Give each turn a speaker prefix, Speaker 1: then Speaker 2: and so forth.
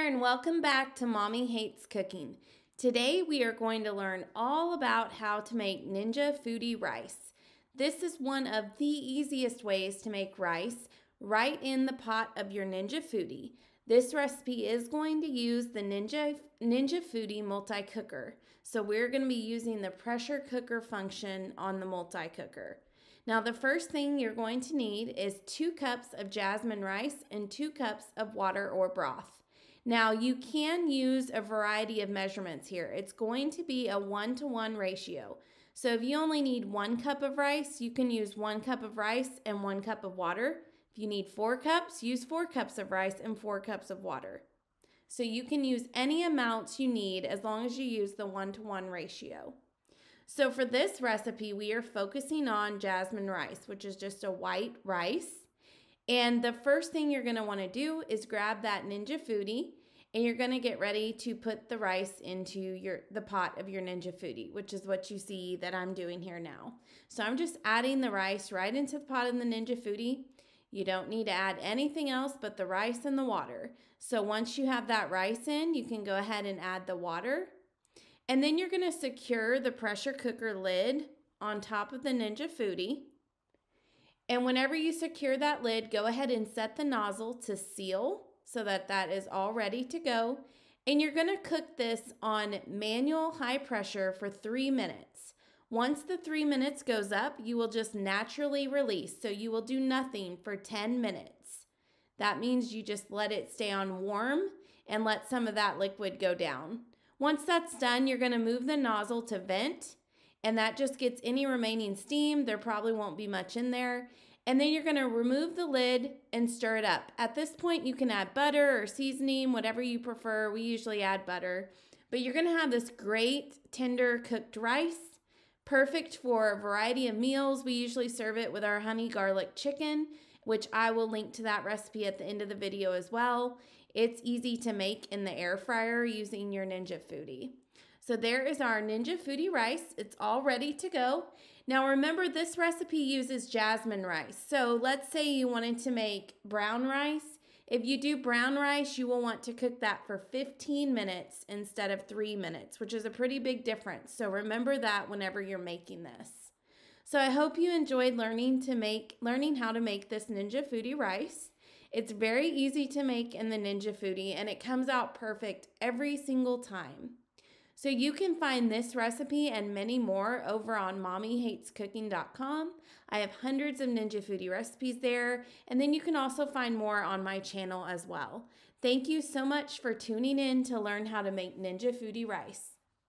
Speaker 1: and welcome back to Mommy Hates Cooking. Today we are going to learn all about how to make Ninja Foodi rice. This is one of the easiest ways to make rice right in the pot of your Ninja Foodi. This recipe is going to use the Ninja Foodi multi-cooker. So we're going to be using the pressure cooker function on the multi-cooker. Now the first thing you're going to need is 2 cups of jasmine rice and 2 cups of water or broth. Now you can use a variety of measurements here. It's going to be a 1-to-1 ratio. So if you only need 1 cup of rice, you can use 1 cup of rice and 1 cup of water. If you need 4 cups, use 4 cups of rice and 4 cups of water. So you can use any amounts you need as long as you use the 1-to-1 ratio. So for this recipe, we are focusing on jasmine rice, which is just a white rice. And the first thing you're going to want to do is grab that Ninja Foodi, and you're going to get ready to put the rice into the pot of your Ninja Foodi, which is what you see that I'm doing here now. So I'm just adding the rice right into the pot of the Ninja Foodi. You don't need to add anything else but the rice and the water. So once you have that rice in, you can go ahead and add the water. And then you're going to secure the pressure cooker lid on top of the Ninja Foodi. And whenever you secure that lid, go ahead and set the nozzle to seal so that that is all ready to go. And you're going to cook this on manual high pressure for 3 minutes. Once the 3 minutes goes up, you will just naturally release. So you will do nothing for 10 minutes. That means you just let it stay on warm and let some of that liquid go down. Once that's done, you're going to move the nozzle to vent, and that just gets any remaining steam. There probably won't be much in there. And then you're going to remove the lid and stir it up. At this point, you can add butter or seasoning, whatever you prefer. We usually add butter. But you're going to have this great tender cooked rice, perfect for a variety of meals. We usually serve it with our honey garlic chicken, which I will link to that recipe at the end of the video as well. It's easy to make in the air fryer using your Ninja Foodi. So there is our Ninja Foodi rice. It's all ready to go. Now remember, this recipe uses jasmine rice. So let's say you wanted to make brown rice. If you do brown rice, you will want to cook that for 15 minutes instead of 3 minutes, which is a pretty big difference. So remember that whenever you're making this. So I hope you enjoyed learning how to make this Ninja Foodi rice. It's very easy to make in the Ninja Foodi, and it comes out perfect every single time. So you can find this recipe and many more over on mommyhatescooking.com. I have hundreds of Ninja Foodi recipes there, and then you can also find more on my channel as well. Thank you so much for tuning in to learn how to make Ninja Foodi rice.